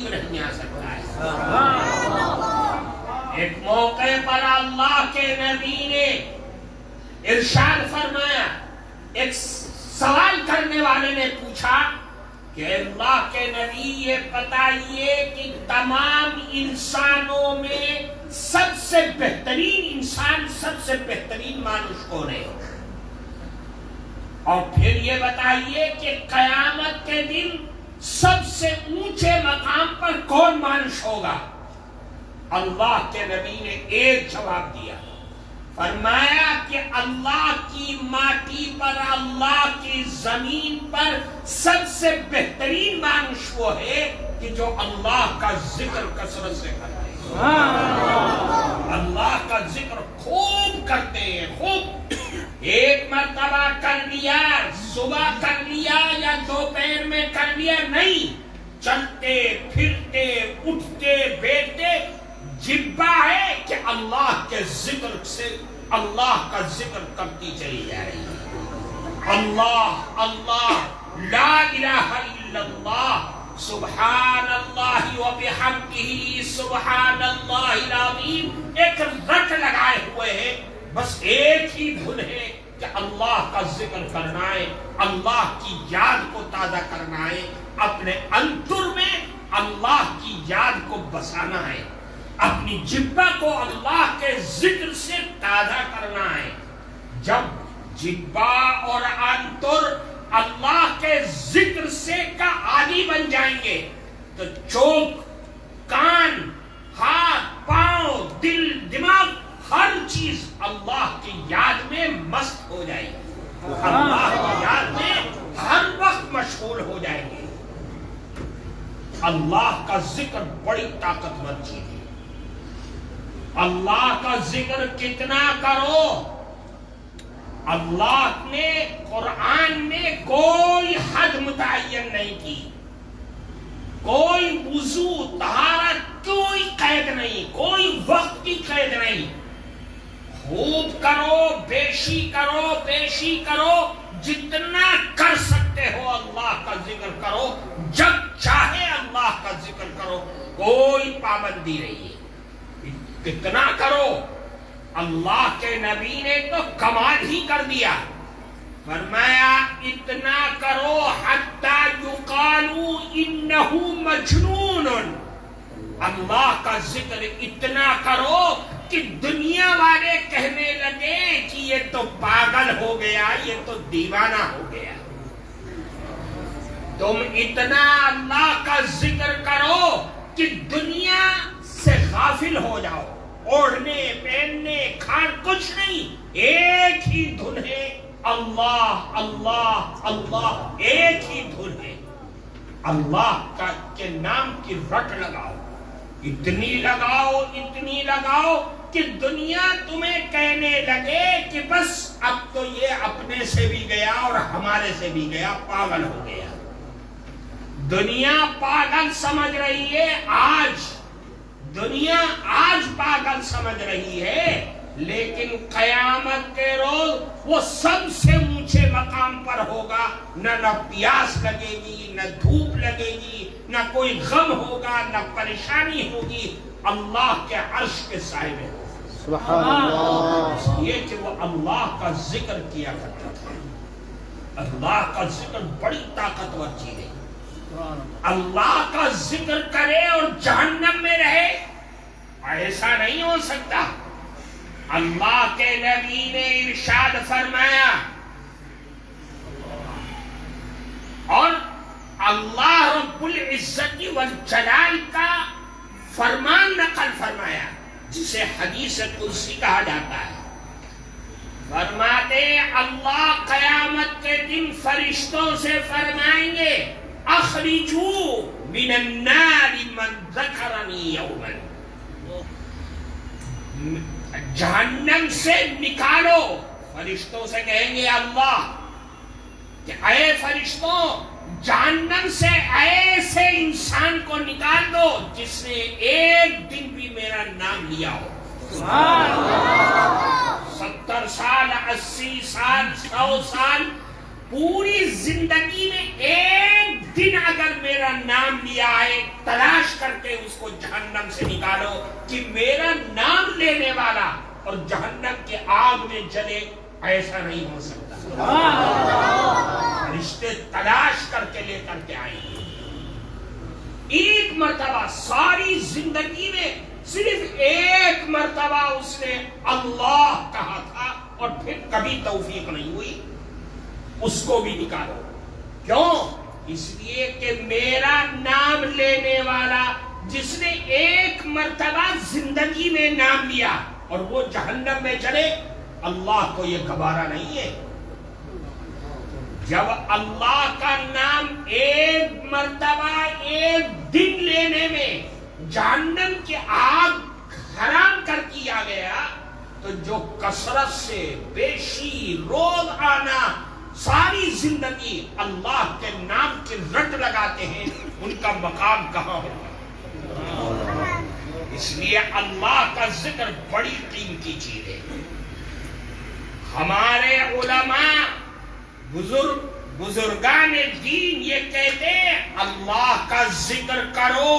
کیوں نہیں آ سکتا ہے؟ ایک موقع پر اللہ کے نبی نے ارشاد فرمایا، ایک سوال کرنے والے نے پوچھا کہ اللہ کے نبی یہ بتائیے کہ تمام انسانوں میں سب سے بہترین انسان، سب سے بہترین مانوس کون ہے؟ اور پھر یہ بتائیے کہ قیامت کے دن سب سے اونچے مقام پر کون مانوس ہوگا؟ اللہ کے نبی نے ایک جواب دیا، فرمایا کہ اللہ کی ماٹی پر، اللہ کی زمین پر سب سے بہترین مانوس وہ ہے کہ جو اللہ کا ذکر کثرت سے کرتے ہیں، اللہ کا ذکر خوب کرتے ہیں، خوب ایک مرتبہ کر لیا، صبح کر لیا یا دوپہر میں کر لیا نہیں، چلتے پھرتے اٹھتے بیٹھتے جبہ ہے کہ اللہ کے ذکر سے اللہ کا ذکر کرتی چلی جا رہی ہے۔ اللہ اللہ، لا الہ الا اللہ، سبحان اللہ و بحمدہ سبحان اللہ العظیم، ایک رٹ لگائے ہوئے ہیں، بس ایک ہی دھن ہے کہ اللہ کا ذکر کرنا ہے، اللہ کی یاد کو تازہ کرنا ہے، اپنے انتر میں اللہ کی یاد کو بسانا ہے، اپنی جبہ کو اللہ کے ذکر سے تازہ کرنا ہے۔ جب جبہ اور انتر اللہ کے ذکر سے کا عادی بن جائیں گے تو چوک، کان، ہاتھ، پاؤں، دل، دماغ، ہر چیز اللہ کی یاد میں مست ہو جائے گی، اللہ کی یاد میں ہر وقت مشغول ہو جائیں گے۔ اللہ کا ذکر بڑی طاقتور چیز ہے۔ اللہ کا ذکر کتنا کرو، اللہ نے قرآن میں کوئی حد متعین نہیں کی، کوئی وضو، طہارت، کوئی قید نہیں، کوئی وقت کی قید نہیں، خوب کرو، بیشی کرو، بیشی کرو، جتنا کر سکتے ہو اللہ کا ذکر کرو، جب چاہے اللہ کا ذکر کرو، کوئی پابندی نہیں ہے، کتنا کرو۔ اللہ کے نبی نے تو کمال ہی کر دیا، فرمایا اتنا کرو حتی یقالو انہ مجنون، اللہ کا ذکر اتنا کرو کہ دنیا والے کہنے لگے کہ یہ تو پاگل ہو گیا، یہ تو دیوانہ ہو گیا۔ تم اتنا اللہ کا ذکر کرو کہ دنیا سے غافل ہو جاؤ، اوڑھنے پہننے کھان کچھ نہیں، ایک ہی دھن ہے، اللہ اللہ اللہ، ایک ہی دھن ہے۔ اللہ کے نام کی رٹ لگاؤ، اتنی لگاؤ، اتنی لگاؤ کہ دنیا تمہیں کہنے لگے کہ بس اب تو یہ اپنے سے بھی گیا اور ہمارے سے بھی گیا، پاگل ہو گیا۔ دنیا پاگل سمجھ رہی ہے، آج دنیا آج پاگل سمجھ رہی ہے، لیکن قیامت کے روز وہ سب سے اونچے مقام پر ہوگا، نہ پیاس لگے گی، نہ دھوپ لگے گی، نہ کوئی غم ہوگا، نہ پریشانی ہوگی، اللہ کے عرش کے سائے میں ہوگا۔ سبحان اللہ۔ یہ کہ وہ اللہ کا ذکر کیا کرتا تھا۔ اللہ کا ذکر بڑی طاقتور چیز ہے۔ اللہ کا ذکر کرے اور جہنم میں رہے، ایسا نہیں ہو سکتا۔ اللہ کے نبی نے ارشاد فرمایا، اور اللہ رب العزت والجلال کا فرمان نقل فرمایا، جسے حدیث قدسی کہا جاتا ہے۔ فرماتے اللہ قیامت کے دن فرشتوں سے فرمائیں گے، اخرجو من النار من ذکرنی یوما، جہنم سے نکالو، فرشتوں سے کہیں گے اللہ کہ اے فرشتوں، جہنم سے ایسے انسان کو نکال دو جس نے ایک دن بھی میرا نام لیا ہو۔ 70 سال، 80 سال، 100 سال، پوری زندگی میں ایک دن اگر میرا نام لیا ہے تلاش کر کے اس کو جہنم سے نکالو کہ میرا نام لینے والا اور جہنم کے آگ میں جلے، ایسا نہیں ہو سکتا۔ فرشتے تلاش کر کے لے کر کے آئیں گے۔ ایک مرتبہ ساری زندگی میں صرف ایک مرتبہ اس نے اللہ کہا تھا اور پھر کبھی توفیق نہیں ہوئی، اس کو بھی نکالو۔ کیوں؟ اس لیے کہ میرا نام لینے والا جس نے ایک مرتبہ زندگی میں نام لیا اور وہ جہنم میں چلے، اللہ کو یہ گوارا نہیں ہے۔ جب اللہ کا نام ایک مرتبہ ایک دن لینے میں جہنم کی آگ حرام کر دیا گیا، تو جو کثرت سے بیشی روز آنا ساری زندگی اللہ کے نام کی رٹ لگاتے ہیں، ان کا مقام کہاں ہوگا؟ اس لیے اللہ کا ذکر بڑی قیمتی چیز ہے۔ ہمارے علماء بزرگان دین یہ کہتے ہیں اللہ کا ذکر کرو،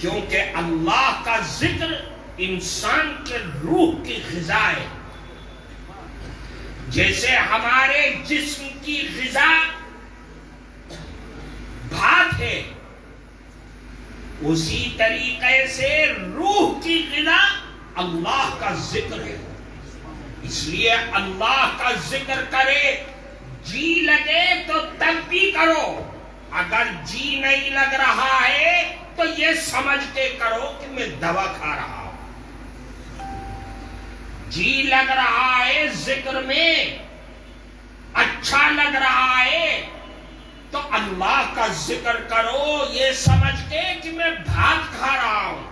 کیونکہ اللہ کا ذکر انسان کے روح کی غذا ہے۔ جیسے ہمارے جسم کی غذا بھات ہے، اسی طریقے سے روح کی غذا اللہ کا ذکر ہے۔ اس لیے اللہ کا ذکر کرے، جی لگے تو تب بھی کرو، اگر جی نہیں لگ رہا ہے تو یہ سمجھ کے کرو کہ میں دوا کھا رہا ہوں۔ جی لگ رہا ہے ذکر میں، اچھا لگ رہا ہے تو اللہ کا ذکر کرو یہ سمجھ کے کہ میں بھات کھا رہا ہوں۔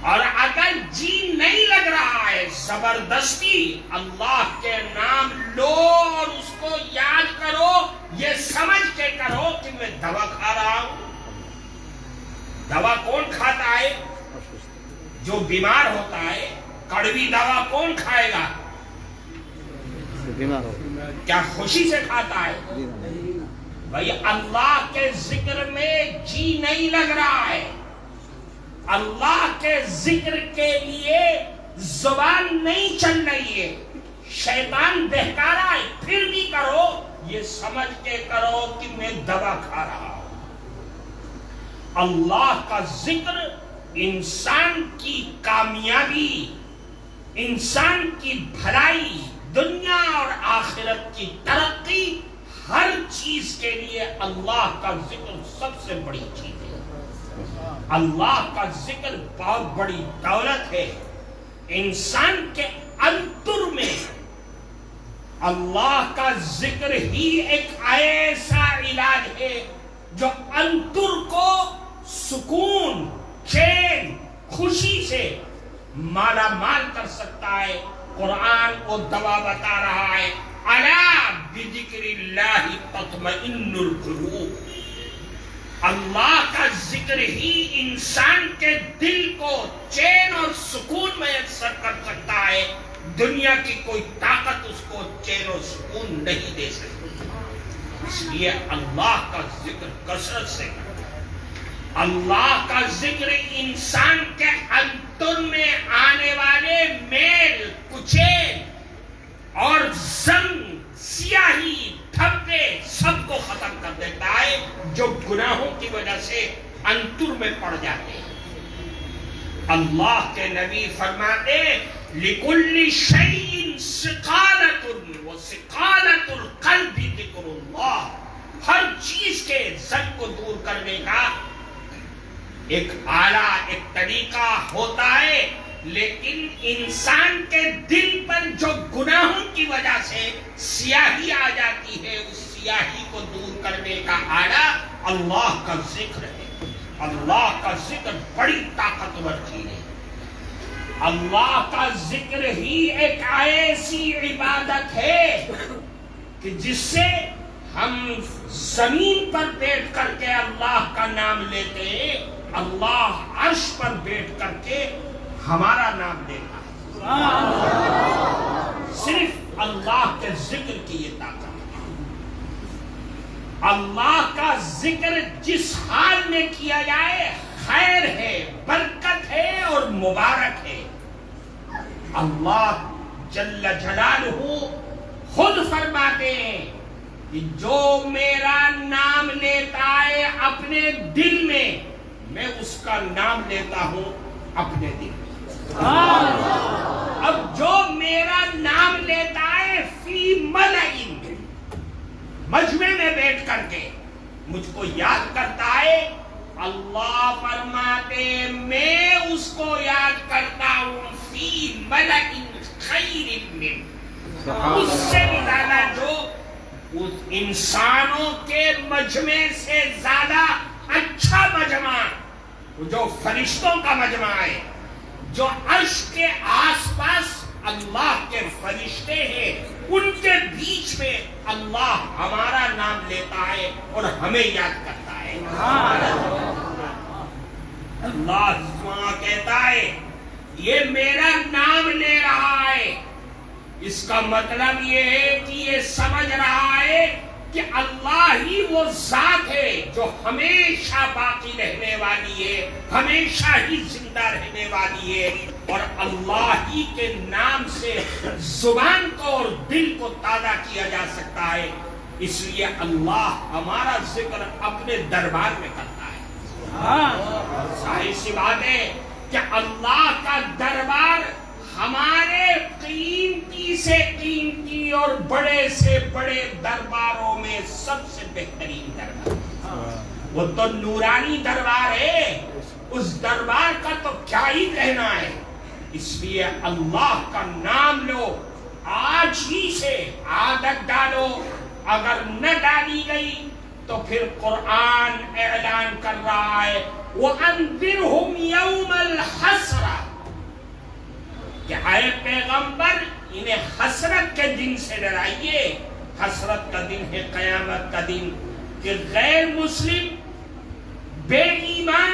اور اگر جی نہیں لگ رہا ہے، زبردستی اللہ کے نام لو اور اس کو یاد کرو یہ سمجھ کے کرو کہ میں دوا کھا رہا ہوں۔ دوا کون کھاتا ہے؟ جو بیمار ہوتا ہے۔ کڑوی دوا کون کھائے گا؟ کیا خوشی سے کھاتا ہے؟ بھائی اللہ کے ذکر میں جی نہیں لگ رہا ہے، اللہ کے ذکر کے لیے زبان نہیں چل رہی ہے، شیطان بہکا رہا ہے، پھر بھی کرو یہ سمجھ کے کرو کہ میں دوا کھا رہا ہوں۔ اللہ کا ذکر انسان کی کامیابی، انسان کی بھلائی، دنیا اور آخرت کی ترقی، ہر چیز کے لیے اللہ کا ذکر سب سے بڑی چیز ہے۔ اللہ کا ذکر بہت بڑی دولت ہے۔ انسان کے انتر میں اللہ کا ذکر ہی ایک ایسا علاج ہے جو انتر کو سکون، چین، خوشی سے مالا مال کر سکتا ہے۔ قرآن کو دوا بتا رہا ہے، الا بذکر اللہ تطمئن القلوب۔ اللہ کا ذکر ہی انسان کے دل کو چین اور سکون میسر کر سکتا ہے۔ دنیا کی کوئی طاقت اس کو چین اور سکون نہیں دے سکتی۔ اس لیے اللہ کا ذکر کثرت سے کرو۔ اللہ کا ذکر انسان کے انتر میں آنے والے میل کچیل اور زنگ، سیاہی، دھبے سب کو ختم کر دیتا ہے جو گناہوں کی وجہ سے انتر میں پڑ جاتے ہیں۔ اللہ کے نبی فرماتے لِكُلِّ شَيْءٍ سِقَالَةٌ وَسِقَالَةُ الْقَلْبِ ذِكْرُ اللَّهِ۔ ہر چیز کے زنگ کو دور کرنے کا ایک آلہ، ایک طریقہ ہوتا ہے، لیکن انسان کے دل پر جو گناہوں کی وجہ سے سیاہی آ جاتی ہے، اس سیاہی کو دور کرنے کا آلہ اللہ کا ذکر ہے۔ اللہ کا ذکر بڑی طاقتور چیز ہے۔ اللہ کا ذکر ہی ایک ایسی عبادت ہے کہ جس سے ہم زمین پر بیٹھ کر کے اللہ کا نام لیتے ہیں، اللہ عرش پر بیٹھ کر کے ہمارا نام لیتا ہے۔ صرف اللہ کے ذکر کی یہ طاقت ہے۔ اللہ کا ذکر جس حال میں کیا جائے خیر ہے، برکت ہے اور مبارک ہے۔ اللہ جل جلالہ خود فرماتے ہیں کہ جو میرا نام لیتا ہے اپنے دل میں اس کا نام لیتا ہوں اپنے دل میں۔ اب جو میرا نام لیتا ہے فی ملئن، مجمع میں بیٹھ کر کے مجھ کو یاد کرتا ہے، اللہ فرماتے میں اس کو یاد کرتا ہوں فی ملئن خیر من، اس سے بھی زیادہ جو اس انسانوں کے مجمع سے زیادہ اچھا مجمع، جو فرشتوں کا مجمع ہے، جو عرش کے آس پاس اللہ کے فرشتے ہیں، ان کے بیچ میں اللہ ہمارا نام لیتا ہے اور ہمیں یاد کرتا ہے۔ اللہ وہاں کہتا ہے یہ میرا نام لے رہا ہے، اس کا مطلب یہ ہے کہ یہ سمجھ رہا ہے کہ اللہ ہی وہ ذات ہے جو ہمیشہ باقی رہنے والی ہے، ہمیشہ ہی زندہ رہنے والی ہے، اور اللہ ہی کے نام سے زبان کو اور دل کو تازہ کیا جا سکتا ہے۔ اس لیے اللہ ہمارا ذکر اپنے دربار میں کرتا ہے۔ ظاہر سی بات ہے کہ اللہ کا دربار ہمارے قیمتی سے قیمتی اور بڑے سے بڑے درباروں میں سب سے بہترین دربار، وہ تو نورانی دربار ہے، اس دربار کا تو کیا ہی کہنا ہے۔ اس لیے اللہ کا نام لو، آج ہی سے عادت ڈالو، اگر نہ ڈالی گئی تو پھر قرآن اعلان کر رہا ہے وَأَنذِرْهُمْ يَوْمَ الْحَسْرَةِ، کہ اے پیغمبر انہیں حسرت کے دن سے ڈرائیے۔ حسرت کا دن ہے قیامت کا دن، کہ غیر مسلم بے ایمان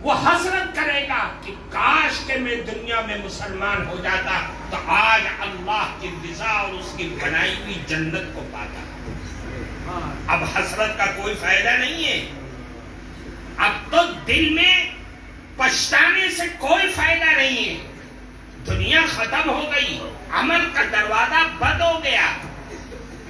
وہ حسرت کرے گا کہ کاش کہ میں دنیا میں مسلمان ہو جاتا تو آج اللہ کی رضا اور اس کی بنائی ہوئی جنت کو پاتا۔ اب حسرت کا کوئی فائدہ نہیں ہے، اب تو دل میں پچھتانے سے کوئی فائدہ نہیں ہے، دنیا ختم ہو گئی، عمل کا دروازہ بند ہو گیا۔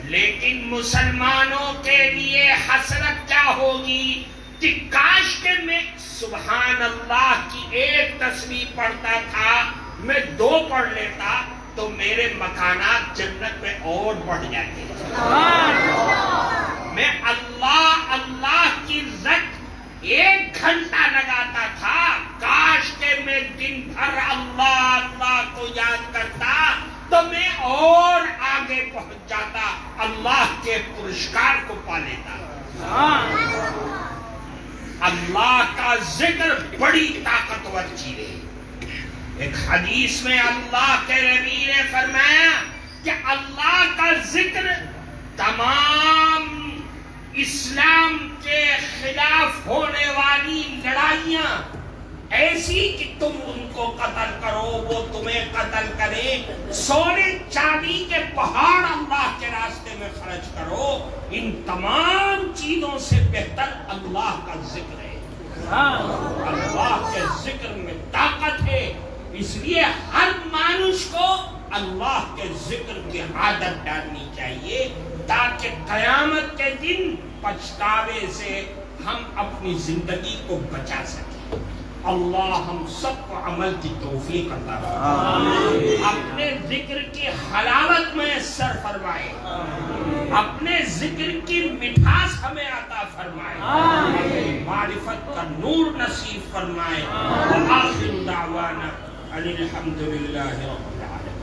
لیکن مسلمانوں کے لیے حسرت کیا ہوگی کہ کاش کہ میں سبحان اللہ کی ایک تسبیح پڑھتا تھا، میں 2 پڑھ لیتا تو میرے مکانات جنت میں اور بڑھ جاتے۔ میں اللہ اللہ کی ذکر 1 گھنٹہ لگاتا تھا، کاش کہ میں دن بھر اللہ اللہ کو یاد کرتا تو میں اور آگے پہنچ جاتا، اللہ کے پرسکار کو پا لیتا۔ اللہ کا ذکر بڑی طاقتور چیز ہے۔ ایک حدیث میں اللہ کے نبی نے فرمایا کہ اللہ کا ذکر تمام اسلام کے خلاف ہونے والی لڑائیاں، ایسی کہ تم ان کو قتل کرو وہ تمہیں قتل کرے، سونے چاندی کے پہاڑ اللہ کے راستے میں خرچ کرو، ان تمام چیزوں سے بہتر اللہ کا ذکر ہے۔ اللہ کے ذکر میں طاقت ہے، اس لیے ہر مانوس کو اللہ کے ذکر کی عادت ڈالنی چاہیے تاکہ قیامت کے دن پچھتاوے سے ہم اپنی زندگی کو بچا سکیں۔ اللہ ہم سب کو عمل کی توفیق عطا فرمائے، اپنے ذکر کی حلاوت میسر فرمائے، اپنے ذکر کی مٹھاس ہمیں عطا فرمائے، معرفت کا نور نصیب فرمائے۔ وآخر دعوانا ان الحمد للہ رب العالمین۔